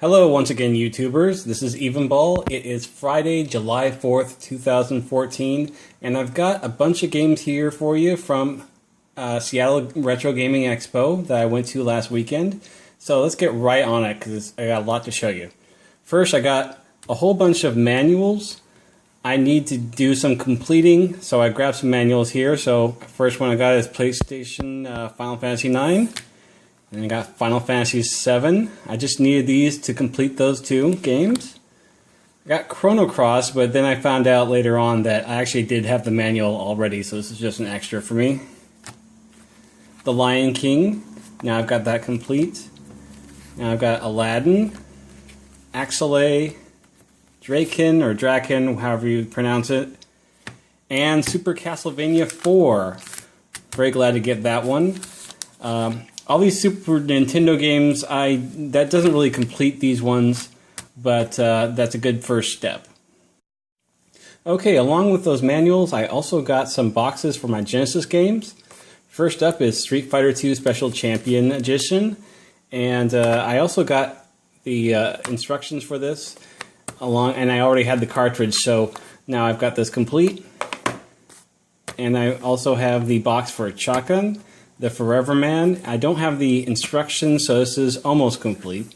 Hello once again, YouTubers. This is Evenball. It is Friday, July 4th, 2014, and I've got a bunch of games here for you from Seattle Retro Gaming Expo that I went to last weekend. So let's get right on it because I got a lot to show you. First, I got a whole bunch of manuals. I need to do some completing, so I grabbed some manuals here. So first one I got is PlayStation Final Fantasy 9. And I got Final Fantasy 7. I just needed these to complete those two games. I got Chrono Cross, but then I found out later on that I actually did have the manual already, so this is just an extra for me. The Lion King. Now I've got that complete. Now I've got Aladdin, Axelay, Drakkhen, or Drakkhen, however you pronounce it, and Super Castlevania 4. Very glad to get that one. All these Super Nintendo games, that doesn't really complete these ones, but that's a good first step. Okay, along with those manuals, I also got some boxes for my Genesis games. First up is Street Fighter II Special Champion Edition, and I also got the instructions for this, and I already had the cartridge, so now I've got this complete. And I also have the box for Shotgun, the Forever Man. I don't have the instructions, so this is almost complete.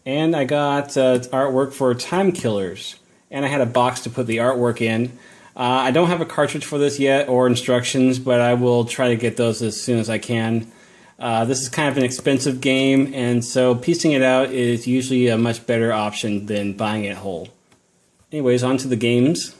And I got artwork for Time Killers. And I had a box to put the artwork in. I don't have a cartridge for this yet, or instructions, but I will try to get those as soon as I can. This is kind of an expensive game, and so piecing it out is usually a much better option than buying it whole. Anyways, on to the games.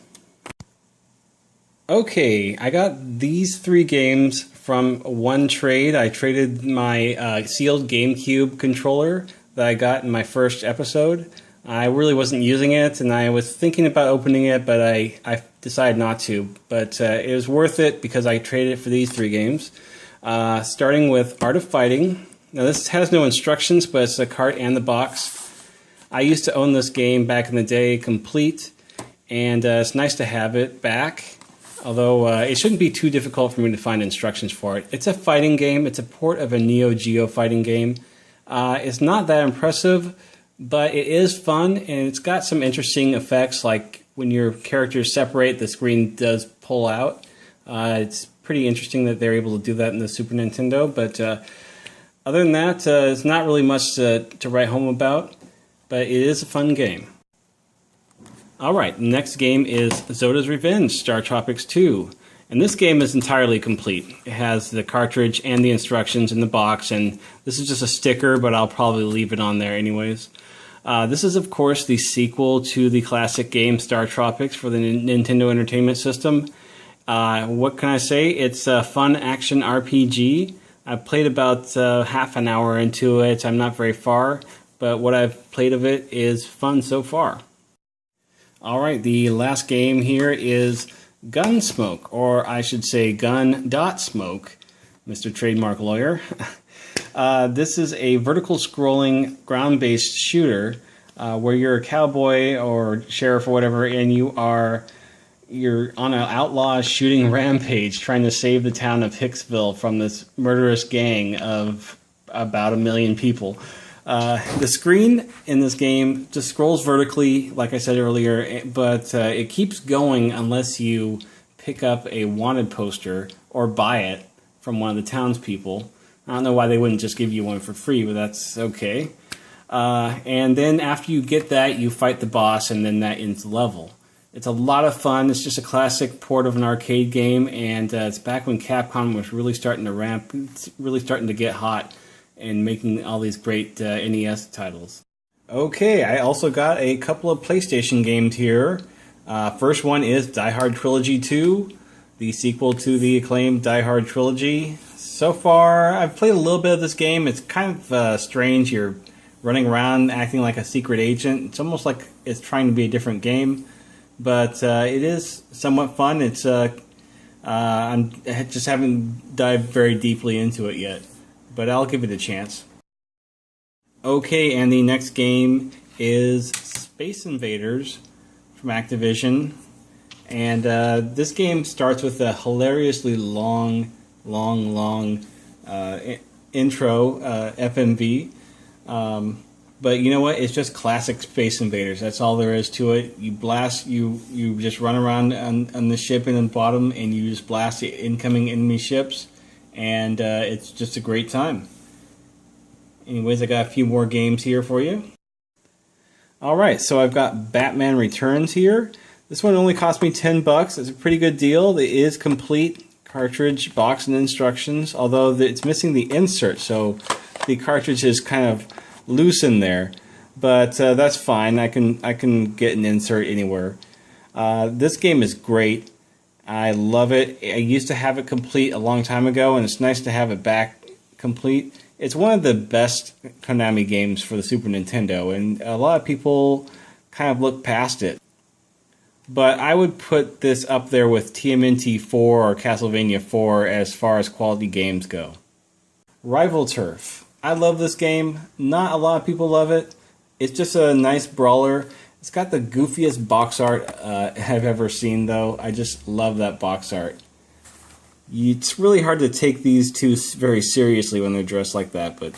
Okay, I got these three games from one trade. I traded my sealed GameCube controller that I got in my first episode. I really wasn't using it, and I was thinking about opening it, but I decided not to. But it was worth it because I traded it for these three games. Starting with Art of Fighting. Now this has no instructions, but it's the cart and the box. I used to own this game back in the day, complete, and it's nice to have it back. Although it shouldn't be too difficult for me to find instructions for it. It's a fighting game. It's a port of a Neo Geo fighting game. It's not that impressive, but it is fun, and it's got some interesting effects, like when your characters separate, the screen does pull out. It's pretty interesting that they're able to do that in the Super Nintendo, but other than that, it's not really much to write home about, but it is a fun game. Alright, the next game is Zoda's Revenge, Star Tropics 2. And this game is entirely complete. It has the cartridge and the instructions in the box, and this is just a sticker, but I'll probably leave it on there anyways. This is, of course, the sequel to the classic game Star Tropics for the Nintendo Entertainment System. What can I say? It's a fun action RPG. I've played about half an hour into it. I'm not very far, but what I've played of it is fun so far. Alright, the last game here is Gunsmoke, or I should say Gun.Smoke, Mr. Trademark Lawyer. This is a vertical scrolling ground-based shooter where you're a cowboy or sheriff or whatever, and you're on an outlaw shooting rampage trying to save the town of Hicksville from this murderous gang of about 1 million people. The screen in this game just scrolls vertically, like I said earlier, but it keeps going unless you pick up a wanted poster or buy it from one of the townspeople. I don't know why they wouldn't just give you one for free, but that's okay. And then after you get that, you fight the boss, and then that ends the level. It's a lot of fun. It's just a classic port of an arcade game, and it's back when Capcom was really starting to get hot and making all these great NES titles. Okay, I also got a couple of PlayStation games here. First one is Die Hard Trilogy 2, the sequel to the acclaimed Die Hard Trilogy. So far, I've played a little bit of this game. It's kind of strange. You're running around acting like a secret agent. It's almost like it's trying to be a different game, but it is somewhat fun. It's I just haven't dived very deeply into it yet, but I'll give it a chance. Okay, and the next game is Space Invaders from Activision. And this game starts with a hilariously long intro, FMV. But you know what? It's just classic Space Invaders. That's all there is to it. You blast, you just run around on the ship in the bottom, and you just blast the incoming enemy ships, and it's just a great time. Anyways, I got a few more games here for you. Alright, so I've got Batman Returns here. This one only cost me $10. It's a pretty good deal. It is complete cartridge, box, and instructions, although it's missing the insert, so the cartridge is kind of loose in there, but that's fine. I can get an insert anywhere. This game is great. I love it. I used to have it complete a long time ago, and it's nice to have it back complete. It's one of the best Konami games for the Super Nintendo, and a lot of people kind of look past it. But I would put this up there with TMNT 4 or Castlevania 4 as far as quality games go. Rival Turf. I love this game. Not a lot of people love it. It's just a nice brawler. It's got the goofiest box art I've ever seen, though. I just love that box art. It's really hard to take these two very seriously when they're dressed like that, but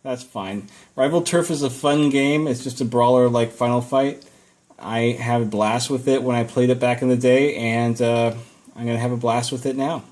that's fine. Rival Turf is a fun game. It's just a brawler like Final Fight. I had a blast with it when I played it back in the day, and I'm going to have a blast with it now.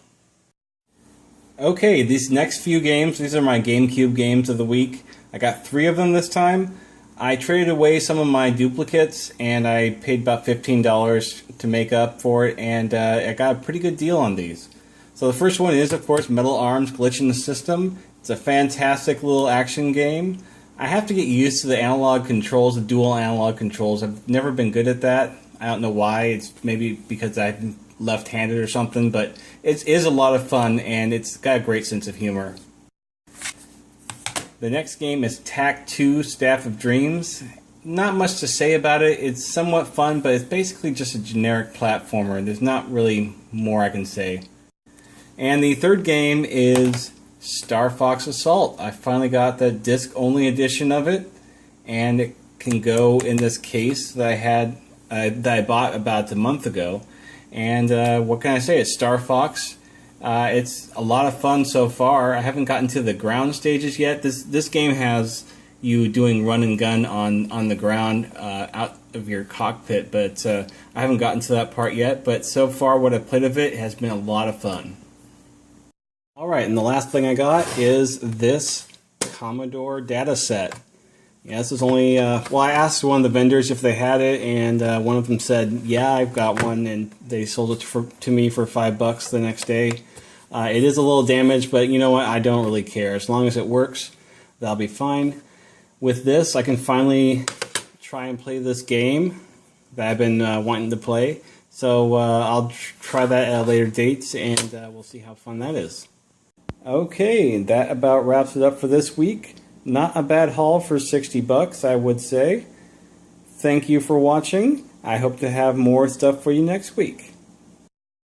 Okay, these next few games, these are my GameCube games of the week. I got 3 of them this time. I traded away some of my duplicates, and I paid about $15 to make up for it, and I got a pretty good deal on these. So the first one is, of course, Metal Arms Glitch in the System. It's a fantastic little action game. I have to get used to the analog controls, the dual analog controls. I've never been good at that. I don't know why. It's maybe because I'm left-handed or something, but it is a lot of fun, and it's got a great sense of humor. The next game is Tak 2 Staff of Dreams. Not much to say about it. It's somewhat fun, but it's basically just a generic platformer. There's not really more I can say. And the third game is Star Fox Assault. I finally got the disc-only edition of it, and it can go in this case that I had that I bought about a month ago. And what can I say? It's Star Fox. It's a lot of fun so far. I haven't gotten to the ground stages yet. This game has you doing run and gun on the ground out of your cockpit, but I haven't gotten to that part yet. But so far, what I've played of it has been a lot of fun. Alright, and the last thing I got is this Commodore Data Set. Yeah, this is only, well, I asked one of the vendors if they had it, and one of them said, yeah, I've got one, and they sold it to me for $5 the next day. It is a little damaged, but you know what, I don't really care. As long as it works, that'll be fine. With this, I can finally try and play this game that I've been wanting to play. So I'll try that at a later date, and we'll see how fun that is. Okay, that about wraps it up for this week. Not a bad haul for $60, I would say. Thank you for watching. I hope to have more stuff for you next week.